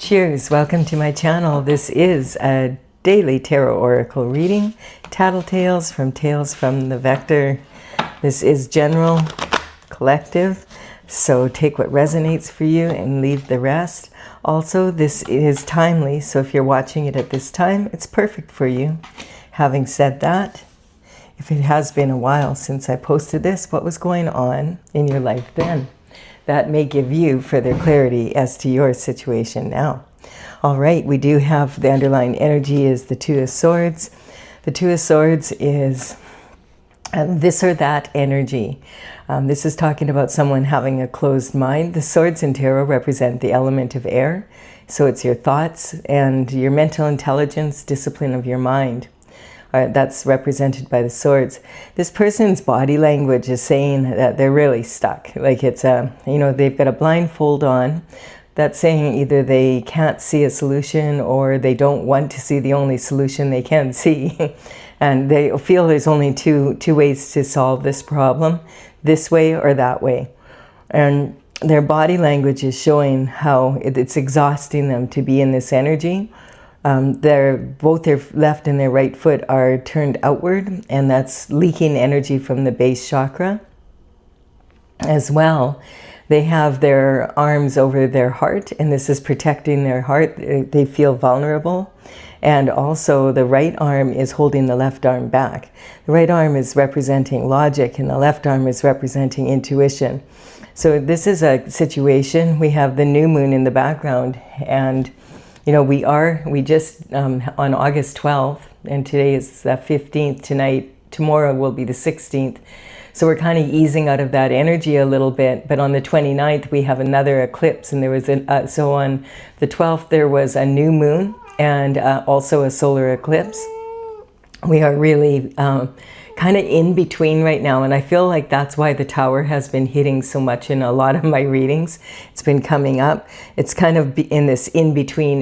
Cheers, welcome to my channel. This is a daily tarot oracle reading, Tattletales from Tales from the Vector. This is general, collective, so take what resonates for you and leave the rest. Also, this is timely, so if you're watching it at this time, it's perfect for you. Having said that, if it has been a while since I posted this, what was going on in your life then? That may give you further clarity as to your situation now. All right, we do have the underlying energy is the Two of Swords. The Two of Swords is this or that energy. This is talking about someone having a closed mind. The swords in tarot represent the element of air. So it's your thoughts and your mental intelligence, discipline of your mind. That's represented by the swords. This person's body language is saying that they're really stuck. Like it's they've got a blindfold on. That's saying either they can't see a solution or they don't want to see the only solution they can see. And they feel there's only two ways to solve this problem, this way or that way. And their body language is showing how it's exhausting them to be in this energy. Both their left and their right foot are turned outward, and that's leaking energy from the base chakra. As well, they have their arms over their heart, and this is protecting their heart. They feel vulnerable. And also the right arm is holding the left arm back. The right arm is representing logic, and the left arm is representing intuition. So this is a situation. We have the new moon in the background, and we just on August 12th, and today is the 15th tonight. Tomorrow will be the 16th. So we're kind of easing out of that energy a little bit. But on the 29th, we have another eclipse. And there was so on the 12th, there was a new moon and also a solar eclipse. We are really kind of in between right now, and I feel like that's why the Tower has been hitting so much in a lot of my readings. It's been coming up. It's kind of in this in between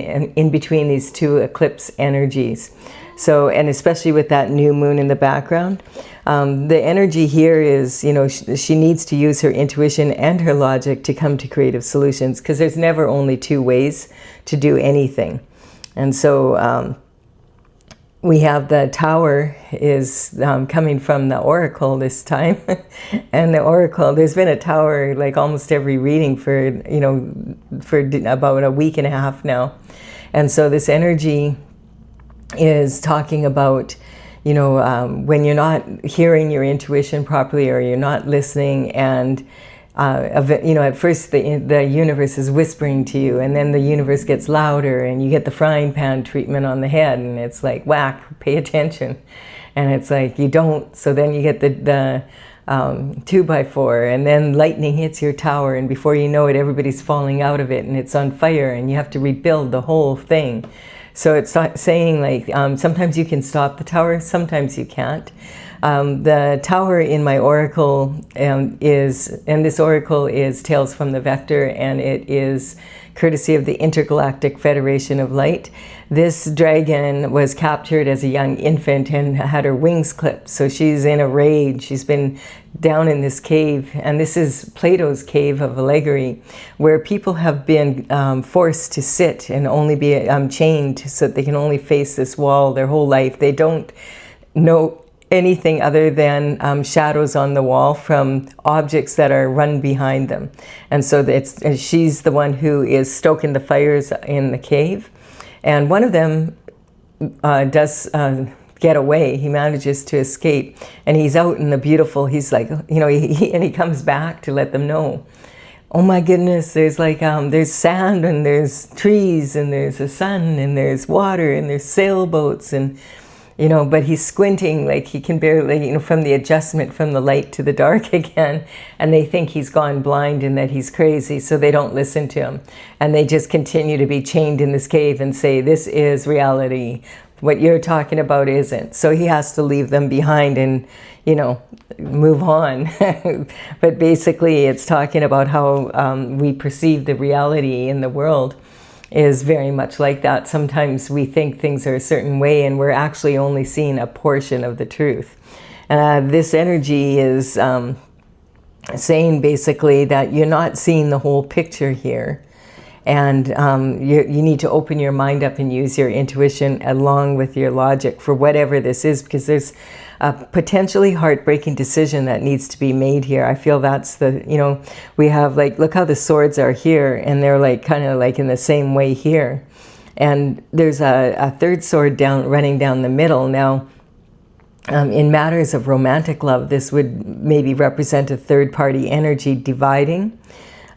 these two eclipse energies. So, and especially with that new moon in the background, the energy here is, she needs to use her intuition and her logic to come to creative solutions, because there's never only two ways to do anything. And so we have the Tower is coming from the Oracle this time. And the Oracle, there's been a Tower like almost every reading for about a week and a half now. And so this energy is talking about, when you're not hearing your intuition properly, or you're not listening, and at first the universe is whispering to you, and then the universe gets louder, and you get the frying pan treatment on the head, and it's like, whack, pay attention. And it's like, you don't, so then you get the 2x4, and then lightning hits your tower, and before you know it, everybody's falling out of it, and it's on fire, and you have to rebuild the whole thing. So it's saying like, sometimes you can stop the tower, sometimes you can't. The Tower in my oracle and this oracle is Tales from the Vector, and it is courtesy of the Intergalactic Federation of Light. This dragon was captured as a young infant and had her wings clipped. So she's in a rage. She's been down in this cave, and this is Plato's Cave of Allegory, where people have been forced to sit and only be chained so that they can only face this wall their whole life. They don't know anything other than shadows on the wall from objects that are run behind them. And so she's the one who is stoking the fires in the cave. And one of them does get away. He manages to escape, and he's out in the beautiful, he's like, and he comes back to let them know, oh my goodness, there's like, there's sand, and there's trees, and there's a sun, and there's water, and there's sailboats, and but he's squinting, like he can barely, from the adjustment from the light to the dark again, and they think he's gone blind and that he's crazy, so they don't listen to him. And they just continue to be chained in this cave and say, this is reality. What you're talking about isn't. So he has to leave them behind and, move on. But basically it's talking about how we perceive the reality in the world is very much like that. Sometimes we think things are a certain way, and we're actually only seeing a portion of the truth. This energy is saying basically that you're not seeing the whole picture here. And you need to open your mind up and use your intuition along with your logic for whatever this is, because there's a potentially heartbreaking decision that needs to be made here. I feel that's the, you know, we have like, look how the swords are here, and they're like kind of like in the same way here. And there's a third sword running down the middle. Now, in matters of romantic love, this would maybe represent a third-party energy dividing,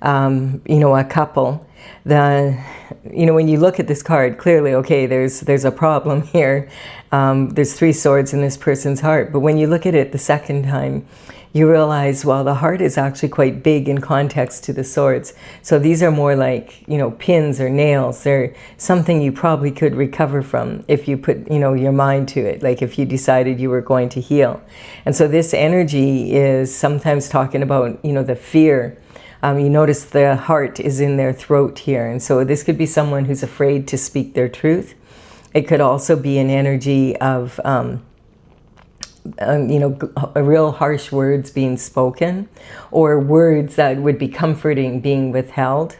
you know, a couple. You know, when you look at this card, clearly, okay, there's a problem here. There's 3 swords in this person's heart. But when you look at it the second time, you realize, well, the heart is actually quite big in context to the swords. So these are more like, you know, pins or nails. They're something you probably could recover from if you put, you know, your mind to it, like if you decided you were going to heal. And so this energy is sometimes talking about, you know, the fear. You notice the heart is in their throat here. And so this could be someone who's afraid to speak their truth. It could also be an energy of, you know, real harsh words being spoken, or words that would be comforting being withheld.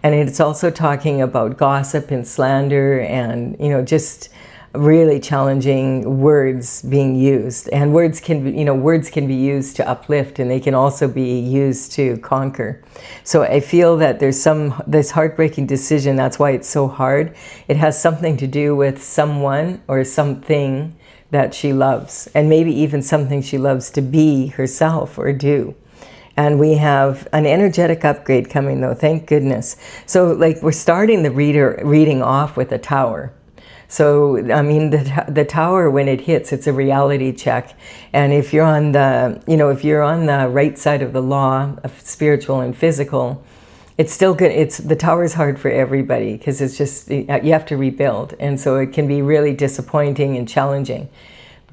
And it's also talking about gossip and slander and, you know, just really challenging words being used. And words can be, you know, words can be used to uplift, and they can also be used to conquer. So I feel that there's this heartbreaking decision. That's why it's so hard. It has something to do with someone or something that she loves, and maybe even something she loves to be herself or do. And we have an energetic upgrade coming, though, thank goodness. So like, we're starting the reading off with a tower. So, I mean, the tower, when it hits, it's a reality check. And if you're on the, you know, if you're on the right side of the law of spiritual and physical, it's still good. The tower is hard for everybody, because it's just, you have to rebuild. And so it can be really disappointing and challenging.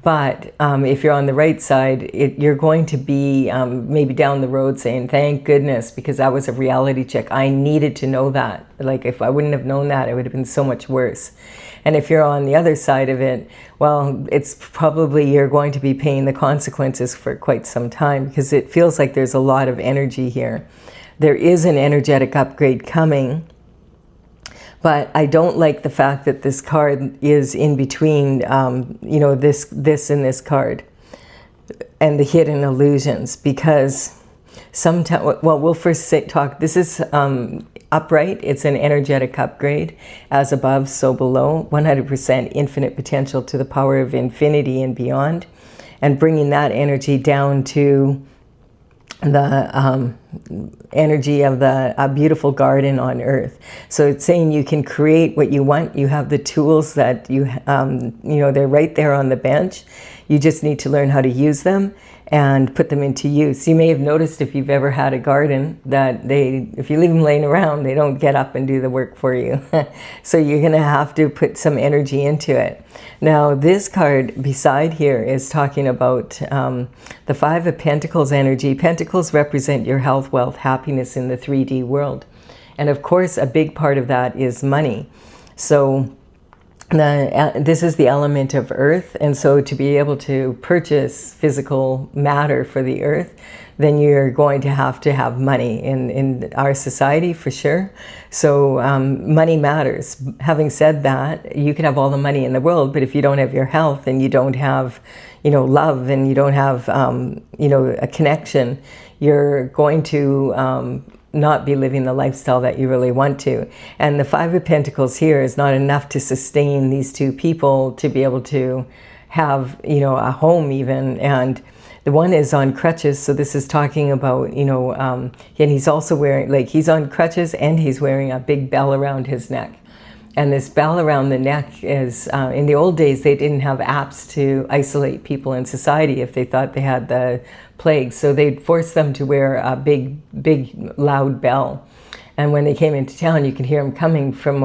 But if you're on the right side, you're going to be maybe down the road saying, thank goodness, because that was a reality check. I needed to know that. Like, if I wouldn't have known that, it would have been so much worse. And if you're on the other side of it, well, it's probably you're going to be paying the consequences for quite some time, because it feels like there's a lot of energy here. There is an energetic upgrade coming, but I don't like the fact that this card is in between, you know, this and this card, and the hidden illusions, because sometimes, well, we'll first talk, this is upright. It's an energetic upgrade, as above, so below, 100% infinite potential to the power of infinity and beyond, and bringing that energy down to the energy of a beautiful garden on earth. So it's saying you can create what you want. You have the tools that you know, they're right there on the bench. You just need to learn how to use them and put them into use. You may have noticed, if you've ever had a garden, that if you leave them laying around, they don't get up and do the work for you. So you're going to have to put some energy into it. Now, this card beside here is talking about the 5 of Pentacles energy. Pentacles represent your health, wealth, happiness in the 3D world. And of course, a big part of that is money. So this is the element of earth, and so to be able to purchase physical matter for the earth, then you're going to have money in our society, for sure. So money matters. Having said that, you can have all the money in the world, but if you don't have your health, and you don't have, you know, love, and you don't have, you know, a connection, you're going to not be living the lifestyle that you really want to. And the 5 of Pentacles here is not enough to sustain these 2 people to be able to have, you know, a home even. And the one is on crutches, so this is talking about, you know, and he's also wearing, like, he's on crutches and he's wearing a big bell around his neck. And this bell around the neck is, in the old days, they didn't have apps to isolate people in society if they thought they had the plague. So they'd force them to wear a big, loud bell. And when they came into town, you could hear them coming from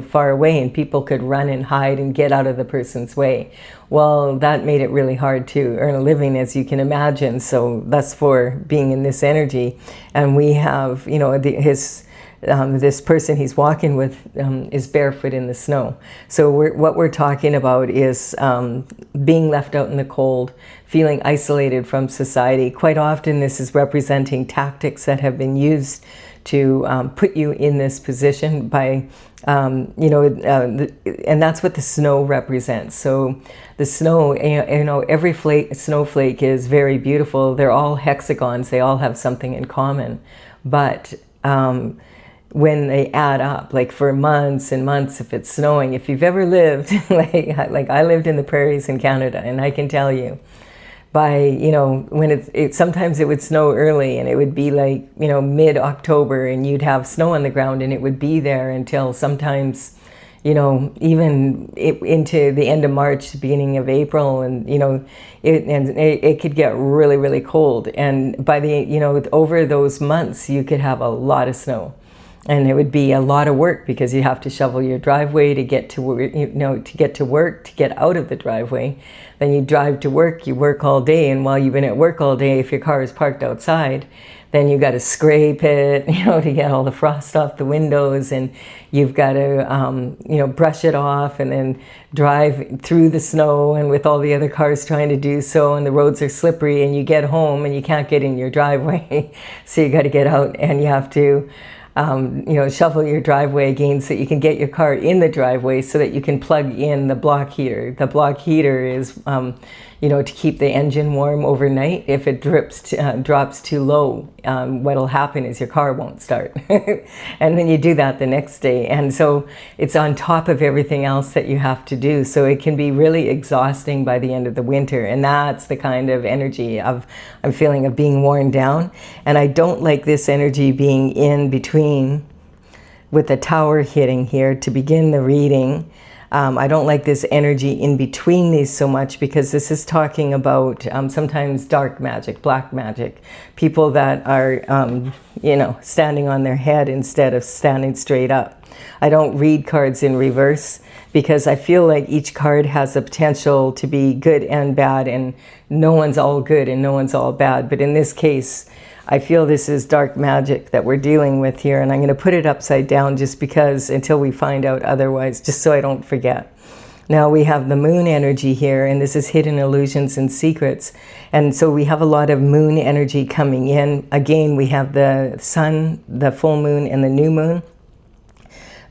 far away, and people could run and hide and get out of the person's way. Well, that made it really hard to earn a living, as you can imagine. So that's for being in this energy. And we have, you know, this person he's walking with is barefoot in the snow. So what we're talking about is being left out in the cold, feeling isolated from society. Quite often this is representing tactics that have been used to put you in this position by, you know, and that's what the snow represents. So the snow, you know, every snowflake is very beautiful. They're all hexagons. They all have something in common. But when they add up, like for months and months, if it's snowing, if you've ever lived, like I lived in the prairies in Canada, and I can tell you, by, you know, when sometimes it would snow early, and it would be like, you know, mid-October, and you'd have snow on the ground, and it would be there until sometimes, you know, even into the end of March, beginning of April, and, you know, it could get really, really cold. And by the, you know, over those months, you could have a lot of snow. And it would be a lot of work, because you have to shovel your driveway to get to work, you know, to get to work, to get out of the driveway. Then you drive to work, you work all day, and while you've been at work all day, if your car is parked outside, then you got to scrape it, you know, to get all the frost off the windows, and you've got to, you know, brush it off, and then drive through the snow, and with all the other cars trying to do so, and the roads are slippery, and you get home and you can't get in your driveway, so you got to get out, and you have to you know, shovel your driveway again so that you can get your car in the driveway so that you can plug in the block heater. The block heater is, you know, to keep the engine warm overnight. If it drops too low, what'll happen is your car won't start. And then you do that the next day. And so it's on top of everything else that you have to do. So it can be really exhausting by the end of the winter. And that's the kind of energy I'm feeling of being worn down. And I don't like this energy being in between with the tower hitting here to begin the reading. I don't like this energy in between these so much, because this is talking about sometimes dark magic, black magic, people that are, you know, standing on their head instead of standing straight up. I don't read cards in reverse, because I feel like each card has the potential to be good and bad, and no one's all good and no one's all bad. But in this case, I feel this is dark magic that we're dealing with here, and I'm going to put it upside down just because, until we find out otherwise, just so I don't forget. Now we have the moon energy here, and this is hidden illusions and secrets. And so we have a lot of moon energy coming in. Again, we have the sun, the full moon, and the new moon.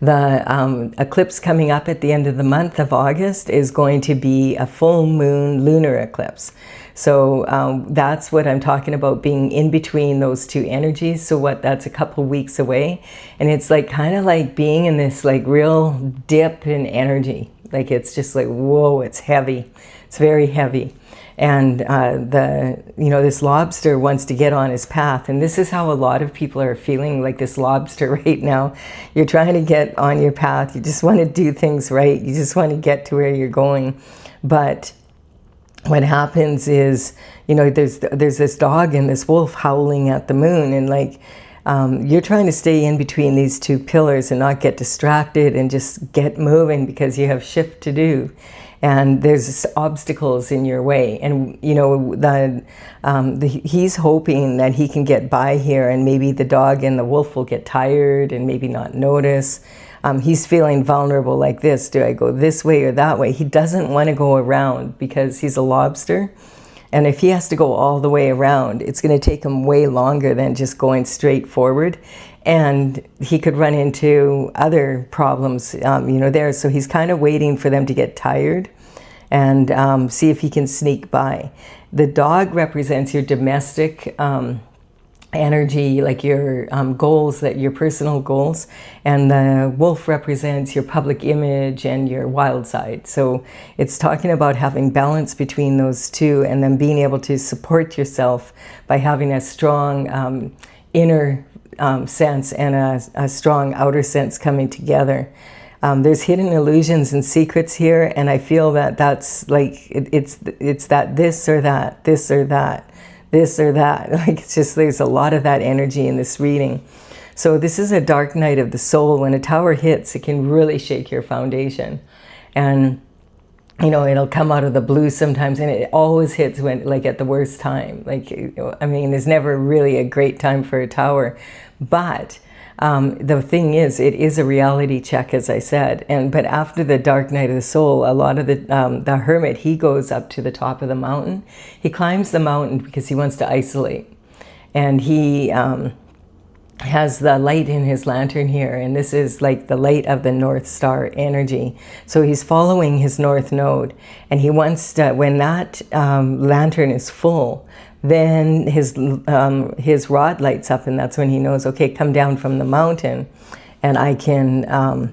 The eclipse coming up at the end of the month of August is going to be a full moon lunar eclipse. So that's what I'm talking about, being in between those two energies. So that's a couple weeks away. And it's like kind of like being in this like real dip in energy. Like it's just like, whoa, it's heavy. It's very heavy. And you know, this lobster wants to get on his path. And this is how a lot of people are feeling, like this lobster right now. You're trying to get on your path. You just want to do things right. You just want to get to where you're going. But what happens is, you know, there's this dog and this wolf howling at the moon, and like you're trying to stay in between these two pillars and not get distracted and just get moving, because you have shift to do, and there's obstacles in your way. And you know, he's hoping that he can get by here, and maybe the dog and the wolf will get tired and maybe not notice. He's feeling vulnerable like this. Do I go this way or that way? He doesn't want to go around because he's a lobster. And if he has to go all the way around, it's going to take him way longer than just going straight forward. And he could run into other problems, you know, there. So he's kind of waiting for them to get tired and see if he can sneak by. The dog represents your domestic energy, like your goals, that your personal goals, and the wolf represents your public image and your wild side. So it's talking about having balance between those two, and then being able to support yourself by having a strong inner sense and a strong outer sense coming together. There's hidden illusions and secrets here, and I feel that that's like it's that this or that, this or that, this or that. Like it's just, there's a lot of that energy in this reading. So this is a dark night of the soul. When a tower hits, it can really shake your foundation. And you know, it'll come out of the blue sometimes, and it always hits when, like, at the worst time. Like, I mean, there's never really a great time for a tower. But the thing is, it is a reality check, as I said. But after the dark night of the soul, a lot of the hermit, he goes up to the top of the mountain. He climbs the mountain because he wants to isolate. And he has the light in his lantern here, and this is like the light of the North Star energy. So he's following his North Node, and he wants to, when that lantern is full, then his rod lights up, and that's when he knows, okay, come down from the mountain, and I can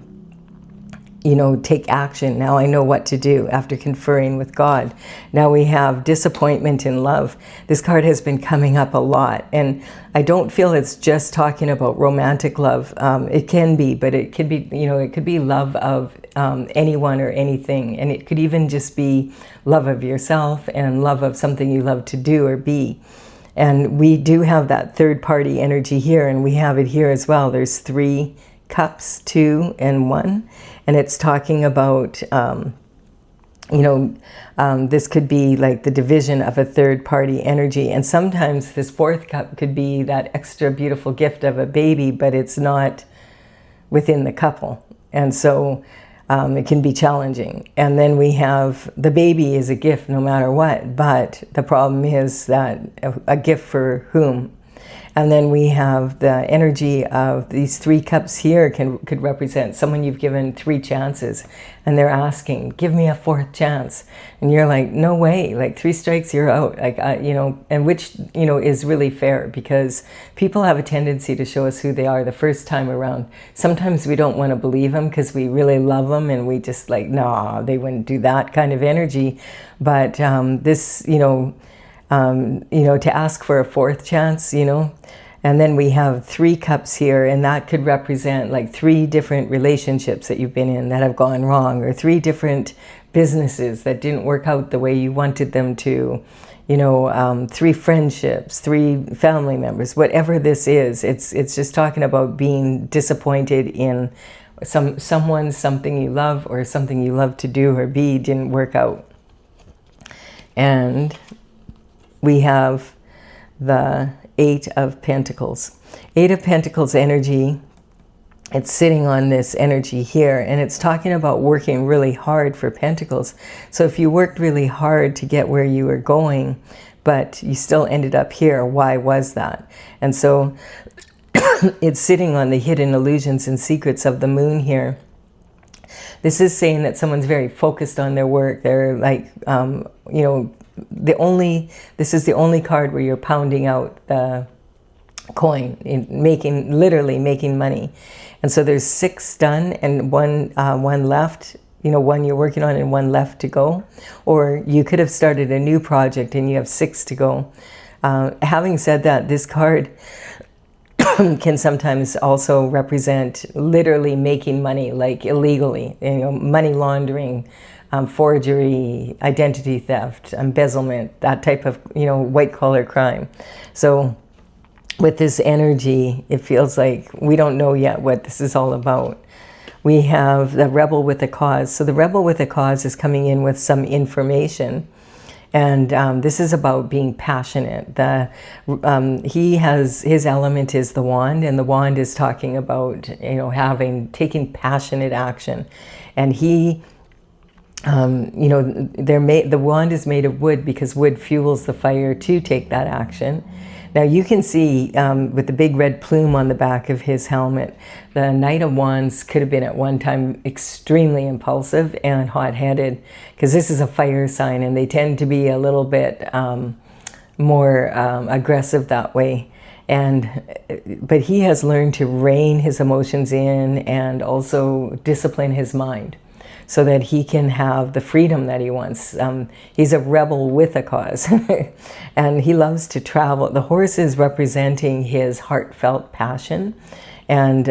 you know, take action. Now I know what to do after conferring with God. Now we have disappointment in love. This card has been coming up a lot, and I don't feel it's just talking about romantic love. It can be, but it could be, you know, it could be love of anyone or anything, and it could even just be love of yourself and love of something you love to do or be. And we do have that third party energy here, and we have it here as well. There's 3 cups, 2 and 1, and it's talking about you know, this could be like the division of a third party energy, and sometimes this 4th cup could be that extra beautiful gift of a baby, but it's not within the couple, and so it can be challenging. And then we have the baby is a gift no matter what, but the problem is that a gift for whom? And then we have the energy of these 3 cups here could represent someone you've given 3 chances, and they're asking, give me a 4th chance. And you're like, no way, like 3 strikes, you're out. Like, you know, and which, you know, is really fair, because people have a tendency to show us who they are the first time around. Sometimes we don't want to believe them because we really love them, and we just like, nah, they wouldn't do that kind of energy. But this, you know, to ask for a 4th chance, you know. And then we have 3 cups here, and that could represent like 3 different relationships that you've been in that have gone wrong, or 3 different businesses that didn't work out the way you wanted them to, you know, 3 friendships, 3 family members, whatever this is. It's just talking about being disappointed in someone, something you love, or something you love to do or be didn't work out. And we have the 8 of Pentacles. 8 of Pentacles energy, it's sitting on this energy here, and it's talking about working really hard for Pentacles. So if you worked really hard to get where you were going, but you still ended up here, why was that? And so it's sitting on the hidden illusions and secrets of the moon here. This is saying that someone's very focused on their work. They're like, you know, this is the only card where you're pounding out the coin, literally making money. And so there's 6 done and one left, you know, 1 you're working on and 1 left to go. Or you could have started a new project and you have 6 to go. Having said that, this card can sometimes also represent literally making money, like illegally, you know, money laundering, forgery, identity theft, embezzlement, that type of, you know, white collar crime. So with this energy, it feels like we don't know yet what this is all about. We have the rebel with a cause. So the rebel with a cause is coming in with some information. And this is about being passionate. He has, his element is the wand, and the wand is talking about, you know, taking passionate action. And he, you know, the wand is made of wood because wood fuels the fire to take that action. Now you can see with the big red plume on the back of his helmet, the Knight of Wands could have been at one time extremely impulsive and hot-headed, because this is a fire sign and they tend to be a little bit more aggressive that way. But he has learned to rein his emotions in and also discipline his mind, so that he can have the freedom that he wants. He's a rebel with a cause. And he loves to travel. The horse is representing his heartfelt passion. And,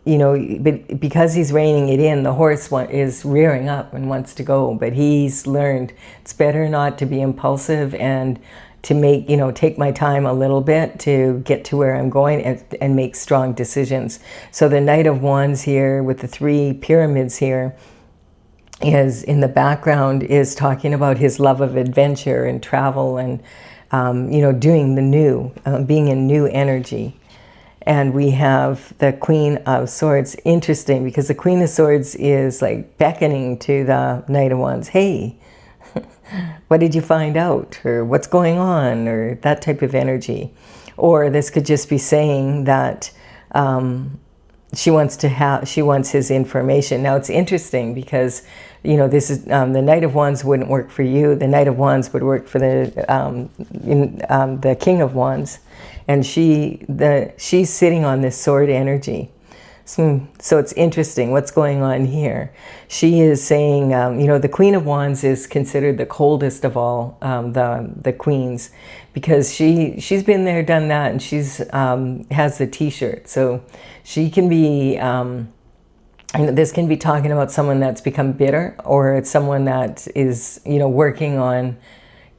you know, but because he's reining it in, the horse is rearing up and wants to go. But he's learned it's better not to be impulsive and to make, you know, take my time a little bit to get to where I'm going and make strong decisions. So the Knight of Wands here with the 3 pyramids here is in the background is talking about his love of adventure and travel and, you know, doing the new, being in new energy. And we have the Queen of Swords. Interesting, because the Queen of Swords is like beckoning to the Knight of Wands. Hey, what did you find out? Or what's going on? Or that type of energy. Or this could just be saying that she wants his information. Now it's interesting because, you know, this is the Knight of Wands wouldn't work for you. The Knight of Wands would work for the King of Wands, and she's sitting on this sword energy. So it's interesting what's going on here. She is saying, you know, the Queen of Wands is considered the coldest of all the queens, because she's been there, done that, and she's has the T-shirt. So she can be, and this can be talking about someone that's become bitter, or it's someone that is, you know, working on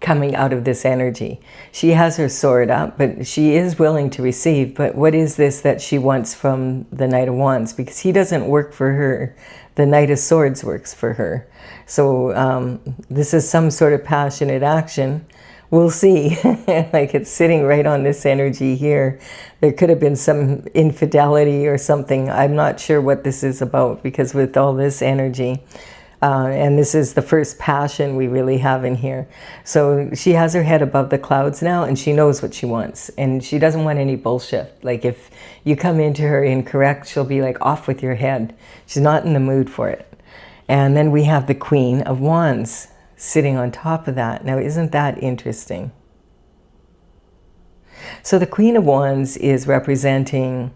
coming out of this energy. She has her sword up, but she is willing to receive. But what is this that she wants from the Knight of Wands? Because he doesn't work for her. The Knight of Swords works for her. So this is some sort of passionate action. We'll see. Like, it's sitting right on this energy here. There could have been some infidelity or something. I'm not sure what this is about, because with all this energy, and this is the first passion we really have in here. So she has her head above the clouds now, and she knows what she wants. And she doesn't want any bullshit. Like, if you come into her incorrect, she'll be like, off with your head. She's not in the mood for it. And then we have the Queen of Wands sitting on top of that. Now, isn't that interesting? So the Queen of Wands is representing...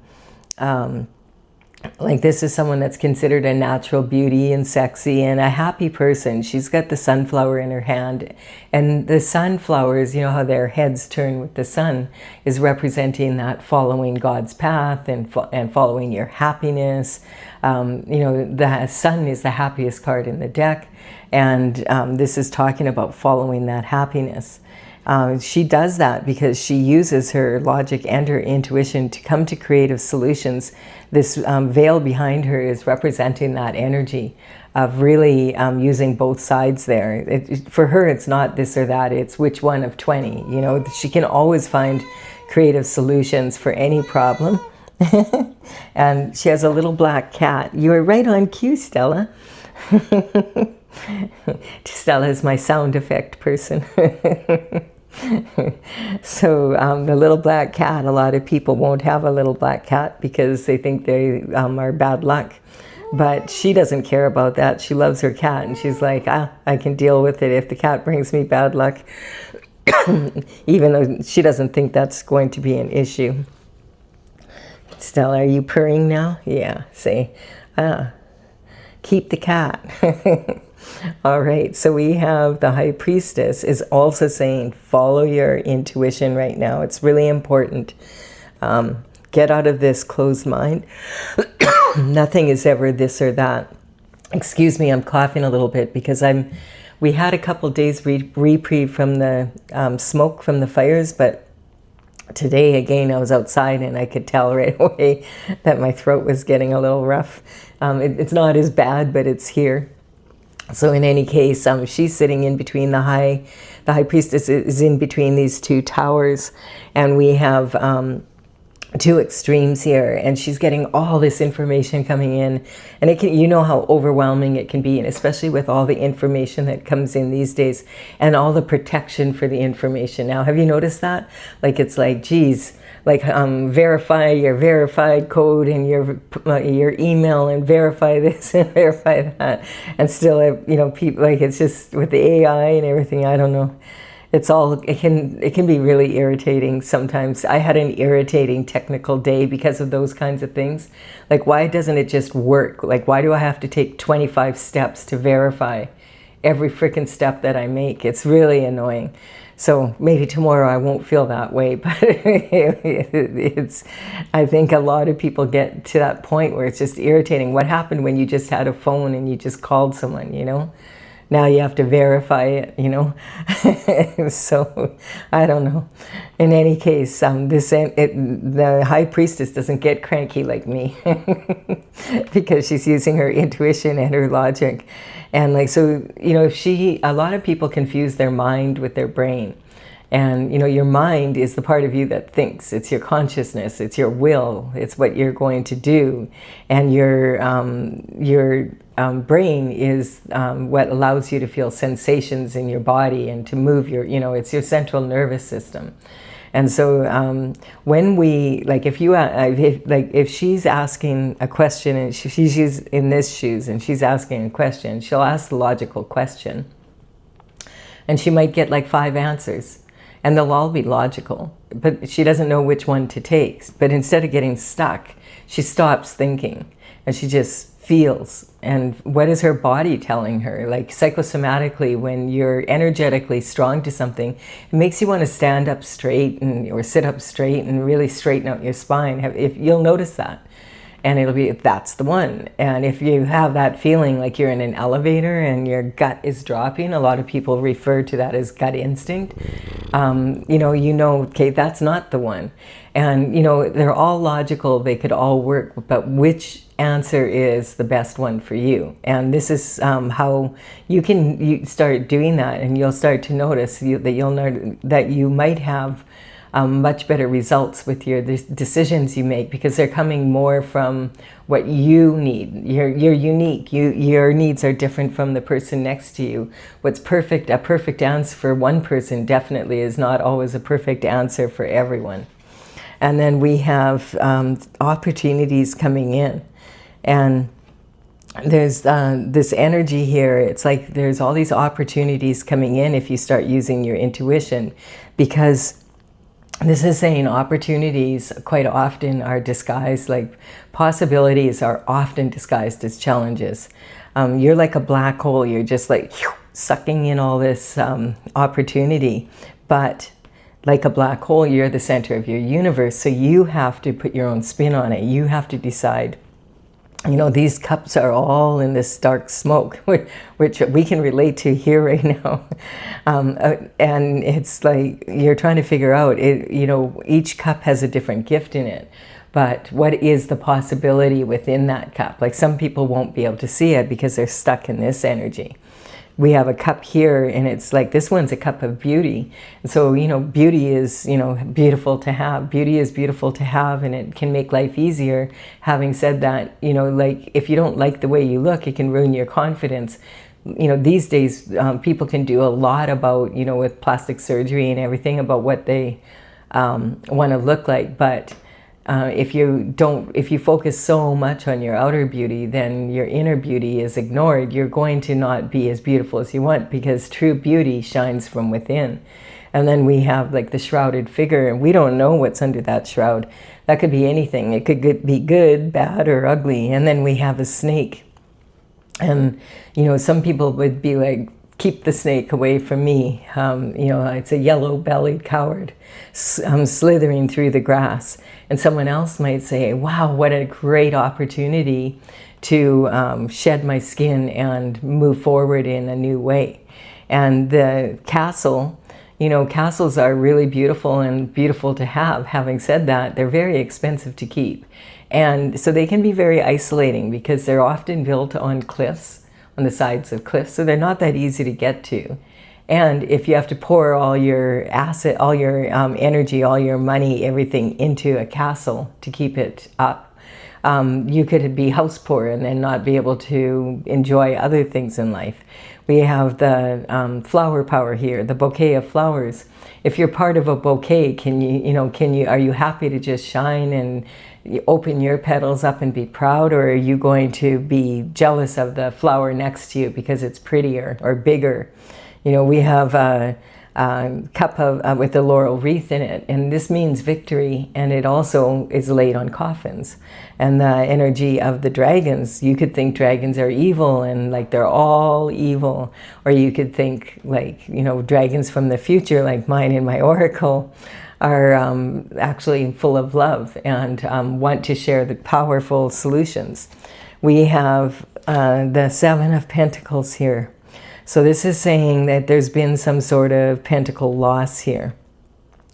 like, this is someone that's considered a natural beauty and sexy and a happy person. She's got the sunflower in her hand, and the sunflowers, you know how their heads turn with the sun, is representing that following God's path and following your happiness. You know, the sun is the happiest card in the deck, and this is talking about following that happiness. She does that because she uses her logic and her intuition to come to creative solutions. This veil behind her is representing that energy of really using both sides there. For her, it's not this or that, it's which one of 20. You know, she can always find creative solutions for any problem. And she has a little black cat. You are right on cue, Stella. Stella is my sound effect person. So the little black cat, a lot of people won't have a little black cat because they think they are bad luck. But she doesn't care about that. She loves her cat, and she's like, I can deal with it if the cat brings me bad luck. Even though she doesn't think that's going to be an issue. Stella, are you purring now? Yeah, say, keep the cat. All right, so we have the High Priestess is also saying, follow your intuition right now. It's really important. Get out of this closed mind. Nothing is ever this or that. Excuse me, I'm coughing a little bit because we had a couple days reprieve from the smoke from the fires, but today again I was outside and I could tell right away that my throat was getting a little rough. It's not as bad, but it's here. So in any case, she's sitting in between the High Priestess is in between these two towers, and we have two extremes here, and she's getting all this information coming in, and it can, you know how overwhelming it can be, and especially with all the information that comes in these days and all the protection for the information. Now, have you noticed that? Like, it's like, geez, like verify your verified code and your email, and verify this and verify that, and still, you know, people, like, it's just with the AI and everything, I don't know. It's all, it can be really irritating sometimes. I had an irritating technical day because of those kinds of things. Like, why doesn't it just work? Like, why do I have to take 25 steps to verify every freaking step that I make? It's really annoying. So maybe tomorrow I won't feel that way, but I think a lot of people get to that point where it's just irritating. What happened when you just had a phone and you just called someone, you know? Now you have to verify it, you know? So, I don't know. In any case, the High Priestess doesn't get cranky like me because she's using her intuition and her logic. And like, so, you know, a lot of people confuse their mind with their brain. And, you know, your mind is the part of you that thinks. It's your consciousness. It's your will. It's what you're going to do. And your brain is what allows you to feel sensations in your body and to move your, you know, it's your central nervous system. And so when we, like if she's asking a question and she's in this shoes and she's asking a question, she'll ask the logical question. And she might get like 5 answers and they'll all be logical, but she doesn't know which one to take. But instead of getting stuck, she stops thinking and she just feels. And what is her body telling her? Like psychosomatically, when you're energetically strong to something, it makes you want to stand up straight or sit up straight and really straighten out your spine. If you'll notice that. And it'll be, that's the one. And if you have that feeling like you're in an elevator and your gut is dropping, a lot of people refer to that as gut instinct. Okay, that's not the one. And, they're all logical. They could all work, but which answer is the best one for you? And this is how you start doing that, and you'll start to notice that you might have much better results with your decisions you make, because they're coming more from what you need. You're unique. Your needs are different from the person next to you. What's perfect, a perfect answer for one person definitely is not always a perfect answer for everyone. And then we have opportunities coming in. And there's this energy here. It's like there's all these opportunities coming in if you start using your intuition, because this is saying opportunities quite often are disguised, like possibilities are often disguised as challenges. You're like a black hole. You're just like sucking in all this opportunity. But like a black hole, you're the center of your universe. So you have to put your own spin on it. You have to decide, these cups are all in this dark smoke, which we can relate to here right now. And it's like you're trying to figure out, each cup has a different gift in it. But what is the possibility within that cup? Like some people won't be able to see it because they're stuck in this energy. We have a cup here, and it's like this one's a cup of beauty. And so, beauty is, beautiful to have. Beauty is beautiful to have, and it can make life easier. Having said that, like if you don't like the way you look, it can ruin your confidence. These days, people can do a lot about, with plastic surgery and everything, about what they want to look like. But if you focus so much on your outer beauty, then your inner beauty is ignored. You're going to not be as beautiful as you want, because true beauty shines from within. And then we have like the shrouded figure, and we don't know what's under that shroud. That could be anything. It could be good, bad, or ugly. And then we have a snake. And, some people would be like, keep the snake away from me. It's a yellow-bellied coward slithering through the grass. And someone else might say, wow, what a great opportunity to shed my skin and move forward in a new way. And the castle, castles are really beautiful and beautiful to have. Having said that, they're very expensive to keep. And so they can be very isolating, because they're often built on cliffs, on the sides of cliffs, so they're not that easy to get to. And if you have to pour all your energy, all your money, everything into a castle to keep it up, you could be house poor and then not be able to enjoy other things in life. We have the flower power here, the bouquet of flowers. If you're part of a bouquet, are you happy to just shine and open your petals up and be proud, or are you going to be jealous of the flower next to you because it's prettier or bigger? We have a cup with a laurel wreath in it, and this means victory, and it also is laid on coffins. And the energy of the dragons, you could think dragons are evil and like they're all evil, or you could think like, dragons from the future, like mine in my oracle, are actually full of love and want to share the powerful solutions. We have the Seven of Pentacles here. So this is saying that there's been some sort of pentacle loss here.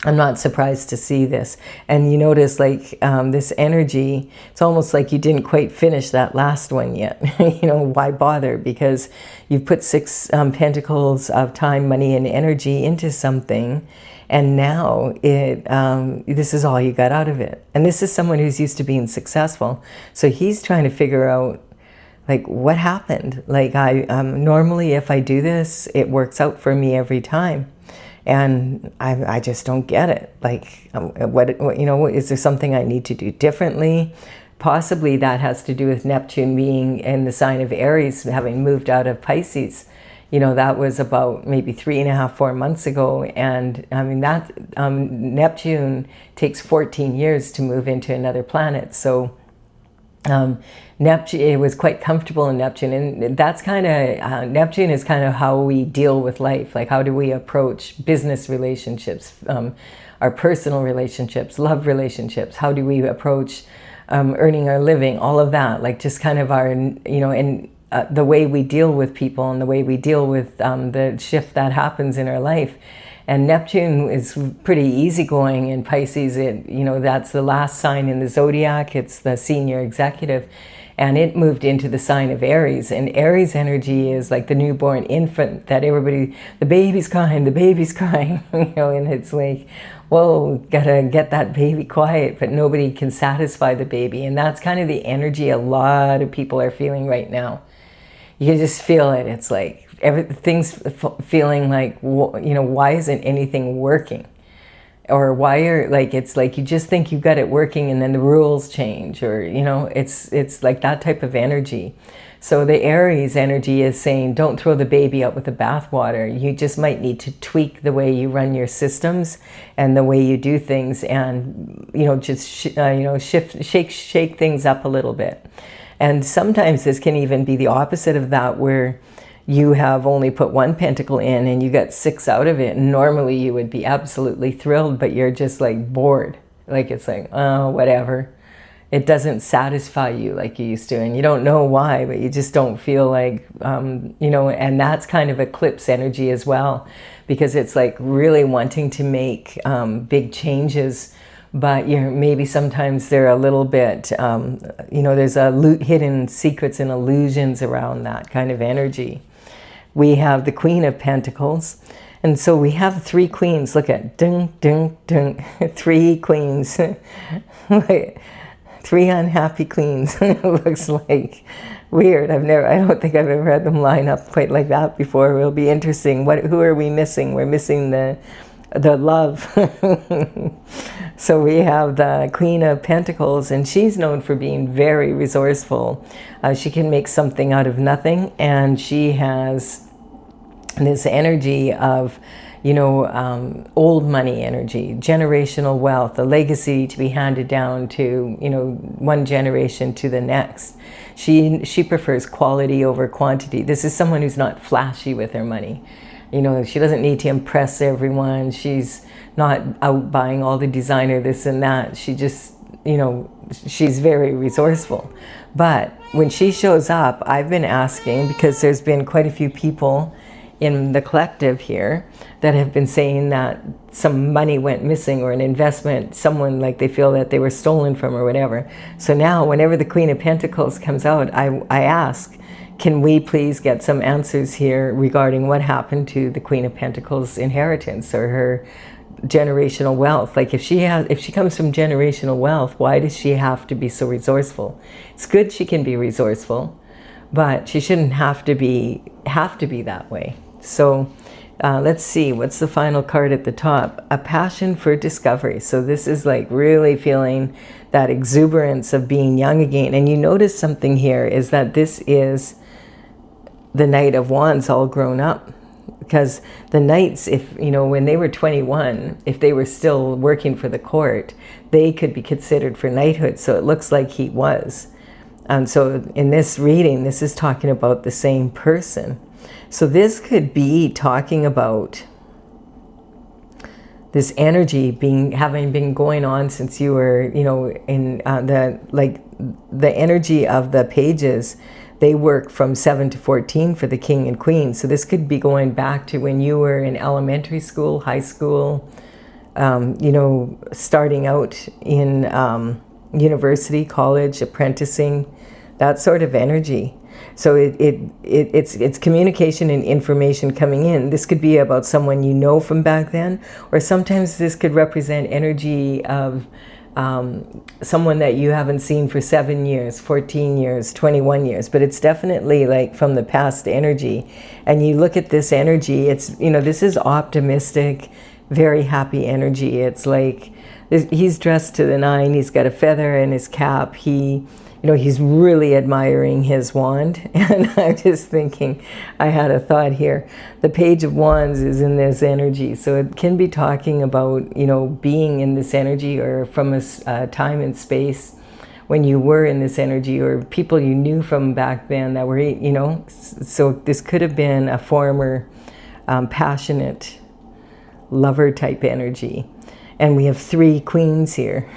I'm not surprised to see this. And you notice like this energy, it's almost like you didn't quite finish that last one yet. Why bother? Because you've put 6 pentacles of time, money, and energy into something. And now this is all you got out of it. And this is someone who's used to being successful. So he's trying to figure out, like, what happened? Like, normally if I do this, it works out for me every time. And I just don't get it. Like, what, you know, is there something I need to do differently? Possibly that has to do with Neptune being in the sign of Aries, having moved out of Pisces. You know, that was about maybe 3.5, 4 months ago. And I mean, that Neptune takes 14 years to move into another planet. So Neptune, it was quite comfortable in Neptune, and that's kind of Neptune is kind of how we deal with life. Like, how do we approach business relationships, our personal relationships, love relationships? How do we approach earning our living? All of that, like, just kind of our, you know, and the way we deal with people and the way we deal with the shift that happens in our life. And Neptune is pretty easygoing in Pisces. It, you know, that's the last sign in the zodiac. It's the senior executive. And it moved into the sign of Aries. And Aries energy is like the newborn infant that everybody, the baby's crying, the baby's crying, you know, and it's like, whoa, gotta get that baby quiet, but nobody can satisfy the baby. And that's kind of the energy a lot of people are feeling right now. You can just feel it. It's like everything's feeling like, you know, why isn't anything working? Or why are, like, it's like you just think you've got it working and then the rules change, or, you know, it's like that type of energy. So the Aries energy is saying, don't throw the baby out with the bathwater. You just might need to tweak the way you run your systems and the way you do things, and, you know, just, you know, shake things up a little bit. And sometimes this can even be the opposite of that, where you have only put 1 pentacle in and you got 6 out of it. And normally you would be absolutely thrilled, but you're just like bored. Like, it's like, oh, whatever. It doesn't satisfy you like you used to. And you don't know why, but you just don't feel like, you know, and that's kind of eclipse energy as well, because it's like really wanting to make big changes. But you're, maybe sometimes they're a little bit, you know, there's hidden secrets and illusions around that kind of energy. We have the Queen of Pentacles. And so we have 3 queens. Look at, ding, ding, ding, 3 queens. 3 unhappy queens. It looks like weird. I don't think I've ever had them line up quite like that before. It'll be interesting. Who are we missing? We're missing the love. So we have the Queen of Pentacles, and she's known for being very resourceful. She can make something out of nothing, and she has this energy of, you know, old money energy, generational wealth, a legacy to be handed down to, you know, one generation to the next. She prefers quality over quantity. This is someone who's not flashy with her money. You know, she doesn't need to impress everyone. She's not out buying all the designer this and that. She just, you know, she's very resourceful. But when she shows up, I've been asking, because there's been quite a few people in the collective here that have been saying that some money went missing, or an investment, someone, like, they feel that they were stolen from or whatever. So now whenever the Queen of Pentacles comes out, I ask, can we please get some answers here regarding what happened to the Queen of Pentacles inheritance, or her generational wealth? Like, if she comes from generational wealth, why does she have to be so resourceful? It's good she can be resourceful, but she shouldn't have to be that way. So let's see, what's the final card at the top? A passion for discovery. So this is like really feeling that exuberance of being young again. And you notice something here is that this is the Knight of Wands all grown up. Because the knights, if, you know, when they were 21, if they were still working for the court, they could be considered for knighthood. So it looks like he was. And so in this reading, this is talking about the same person. So this could be talking about this energy having been going on since you were, you know, in the energy of the pages. They work from 7 to 14 for the king and queen. So this could be going back to when you were in elementary school, high school, you know, starting out in university, college, apprenticing, that sort of energy. So it's communication and information coming in. This could be about someone you know from back then, or sometimes this could represent energy of someone that you haven't seen for 7 years, 14 years, 21 years, but it's definitely like from the past energy. And you look at this energy, it's, you know, this is optimistic, very happy energy. It's like, he's dressed to the nine, he's got a feather in his cap, he, you know, he's really admiring his wand. And I'm just thinking, I had a thought here. The Page of Wands is in this energy. So it can be talking about, you know, being in this energy, or from a time and space when you were in this energy, or people you knew from back then that were, you know. So this could have been a former passionate lover type energy. And we have 3 queens here.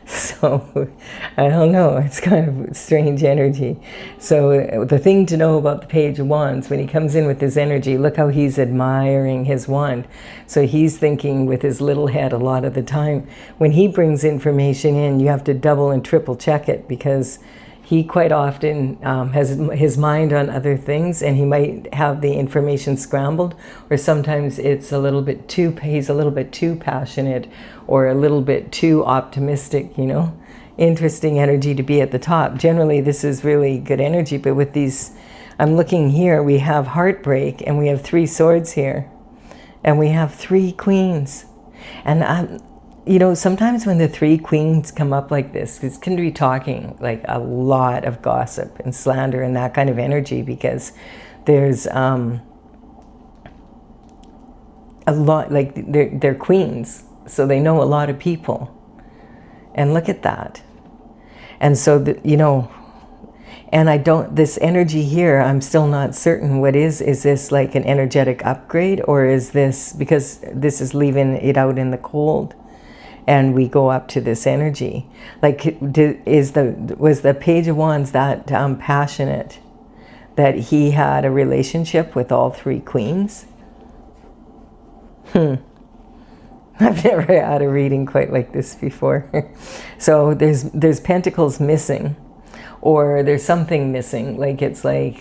So, I don't know, it's kind of strange energy. So the thing to know about the Page of Wands, when he comes in with his energy, look how he's admiring his wand. So he's thinking with his little head a lot of the time. When he brings information in, you have to double and triple check it, because he quite often has his mind on other things, and he might have the information scrambled, or sometimes it's a little bit too, he's a little bit too passionate, or a little bit too optimistic, you know. Interesting energy to be at the top. Generally, this is really good energy, but with these, I'm looking here, we have heartbreak, and we have 3 swords here, and we have 3 queens. And you know, sometimes when the 3 queens come up like this, it's going to be talking like a lot of gossip and slander and that kind of energy, because there's a lot, like they're queens, so they know a lot of people. And look at that. And so, you know, and I don't, this energy here, I'm still not certain what is this like an energetic upgrade, or is this, because this is leaving it out in the cold, and we go up to this energy. Like, was the Page of Wands that passionate that he had a relationship with all 3 queens? I've never had a reading quite like this before. So there's pentacles missing, or there's something missing. Like, it's like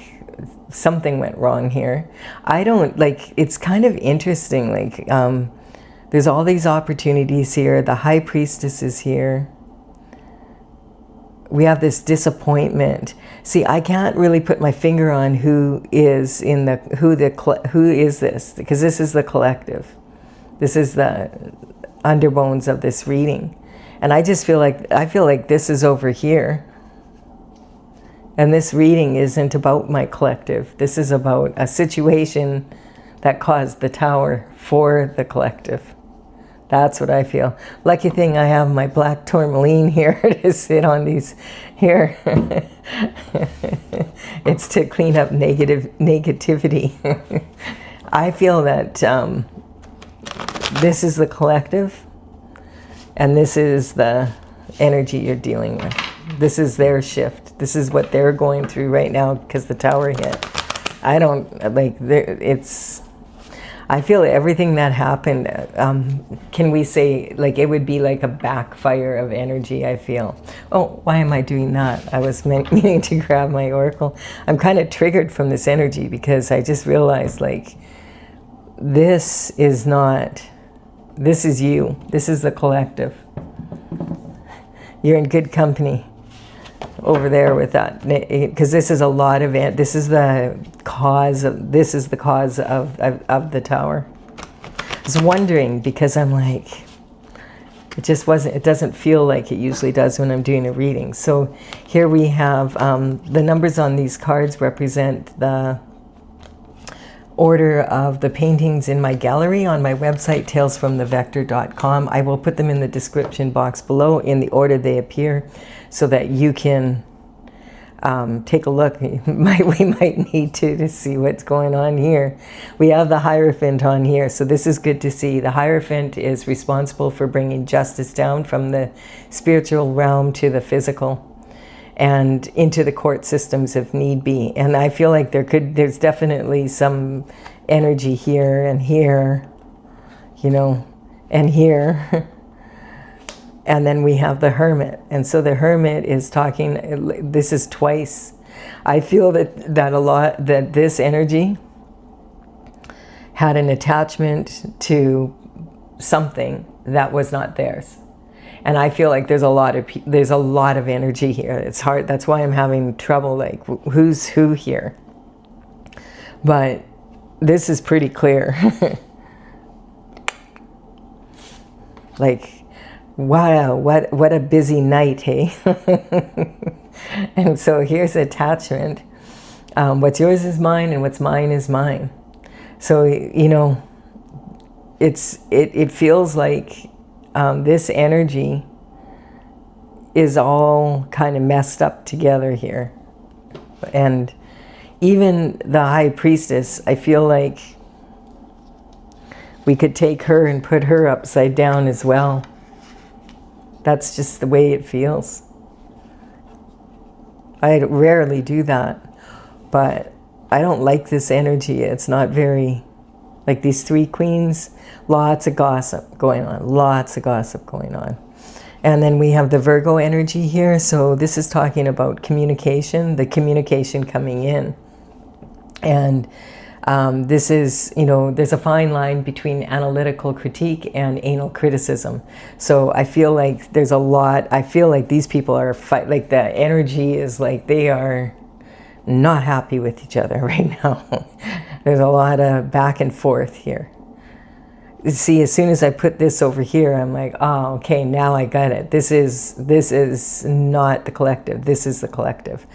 something went wrong here. I don't, like, it's kind of interesting. Like, there's all these opportunities here. The High Priestess is here. We have this disappointment. See, I can't really put my finger on who is in the, who is this, because this is the collective. This is the underbones of this reading. And I just feel like, this is over here. And this reading isn't about my collective. This is about a situation that caused the Tower for the collective. That's what I feel. Lucky thing I have my black tourmaline here to sit on these here. It's to clean up negativity. I feel that this is the collective, and this is the energy you're dealing with. This is their shift. This is what they're going through right now, because the Tower hit. I don't, like, it's, I feel everything that happened, can we say, like, it would be like a backfire of energy, I feel. Oh, why am I doing that? I was meaning to grab my oracle. I'm kind of triggered from this energy, because I just realized, like, this is not, this is you. This is the collective. You're in good company over there with that, because this is a lot of it. This is the cause of, the Tower. I was wondering, because I'm like, it doesn't feel like it usually does when I'm doing a reading. So here we have the numbers on these cards represent the order of the paintings in my gallery on my website, talesfromthevector.com. I will put them in the description box below in the order they appear, so that you can take a look. We might need to see what's going on here. We have the Hierophant on here, so this is good to see. The Hierophant is responsible for bringing justice down from the spiritual realm to the physical, and into the court systems if need be. And I feel like there's definitely some energy here and here, you know, and here. And then we have the Hermit. And so the Hermit is talking, this is twice. I feel that this energy had an attachment to something that was not theirs. And I feel like there's a lot of energy here. It's hard. That's why I'm having trouble, like, who's who here. But this is pretty clear. Like, wow, what a busy night, hey? And so here's attachment. What's yours is mine, and what's mine is mine. So, you know, it feels like this energy is all kind of messed up together here. And even the High Priestess, I feel like we could take her and put her upside down as well. That's just the way it feels. I rarely do that, but I don't like this energy. It's not very, like these three queens, lots of gossip going on, lots of gossip going on. And then we have the Virgo energy here. So this is talking about communication, the communication coming in. And this is, you know, there's a fine line between analytical critique and anal criticism. So I feel like there's a lot, I feel like these people are like the energy is like they are not happy with each other right now. There's a lot of back and forth here. See, as soon as I put this over here, I'm like, oh, okay, now I got it. This is not the collective. This is the collective.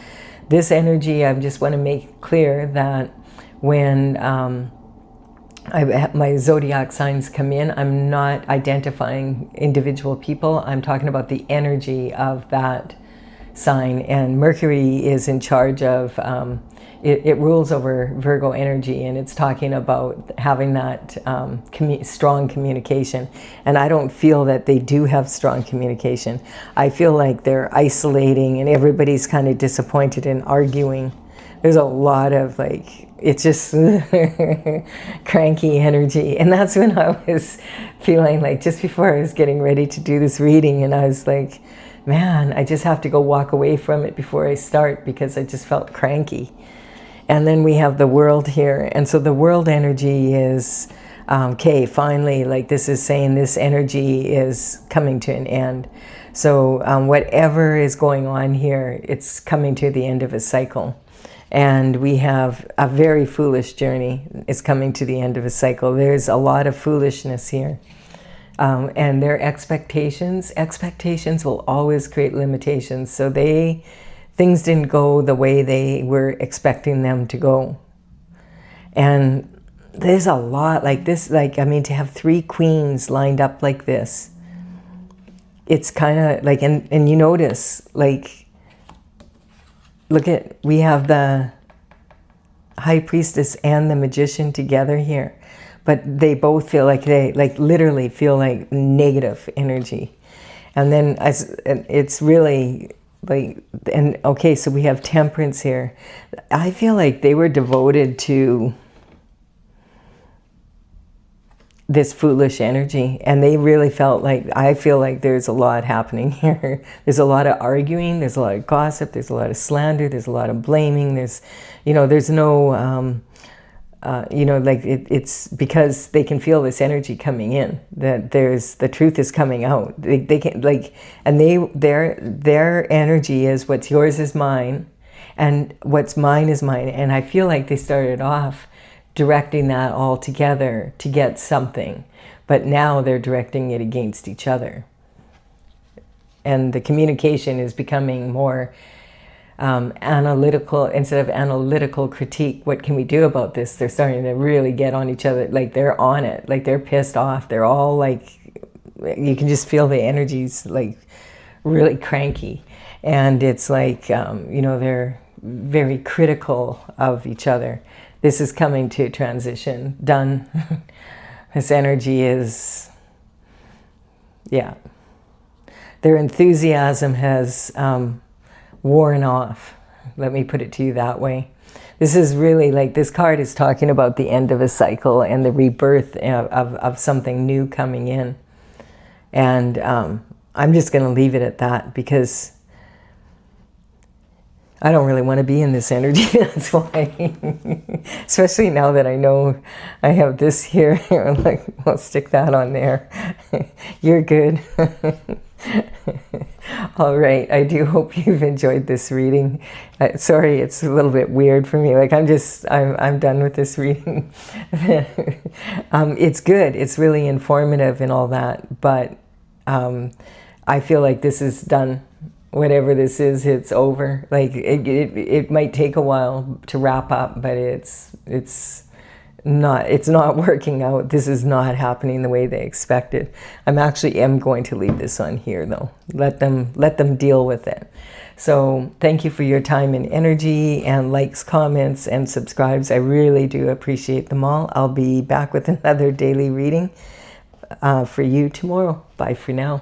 This energy, I just want to make clear that when my zodiac signs come in, I'm not identifying individual people. I'm talking about the energy of that sign. And Mercury is in charge of, it rules over Virgo energy, and it's talking about having that strong communication. And I don't feel that they do have strong communication. I feel like they're isolating and everybody's kind of disappointed and arguing. There's a lot of like, it's just cranky energy. And that's when I was feeling like, just before I was getting ready to do this reading, and I was like, man, I just have to go walk away from it before I start, because I just felt cranky. And then we have the world here. And so the world energy is, okay, finally, like this is saying this energy is coming to an end. So whatever is going on here, it's coming to the end of a cycle. And we have a very foolish journey is coming to the end of a cycle. There's a lot of foolishness here. And their expectations will always create limitations. So things didn't go the way they were expecting them to go. And there's a lot like this, like, I mean, to have three queens lined up like this, it's kind of like, and you notice, like, look at, we have the High Priestess and the Magician together here, but they both feel like they, like, literally feel like negative energy. And then it's really like, and okay, so we have Temperance here. I feel like they were devoted to this foolish energy, and they really felt like, I feel like there's a lot happening here. There's a lot of arguing, there's a lot of gossip, there's a lot of slander, there's a lot of blaming, there's, you know, there's no, you know, like it's because they can feel this energy coming in, that there's, the truth is coming out. They can, like, and their energy is what's yours is mine, and what's mine is mine. And I feel like they started off directing that all together to get something, but now they're directing it against each other. And the communication is becoming more analytical. Instead of analytical critique, what can we do about this? They're starting to really get on each other, like they're on it, like they're pissed off. They're all like, you can just feel the energies like really cranky. And it's like, you know, they're very critical of each other. This is coming to transition, done. This energy is, yeah. Their enthusiasm has worn off. Let me put it to you that way. This is really like, this card is talking about the end of a cycle and the rebirth of something new coming in. And I'm just going to leave it at that, because I don't really want to be in this energy. That's why. Especially now that I know I have this here. I'm like, I'll stick that on there. You're good. All right, I do hope you've enjoyed this reading. Sorry, it's a little bit weird for me. Like I'm done with this reading. It's good. It's really informative and all that, but I feel like this is done. Whatever this is, it's over. Like it might take a while to wrap up, but it's not working out. This is not happening the way they expected. I'm going to leave this on here though. Let them deal with it. So thank you for your time and energy, and likes, comments, and subscribes. I really do appreciate them all. I'll be back with another daily reading for you tomorrow. Bye for now.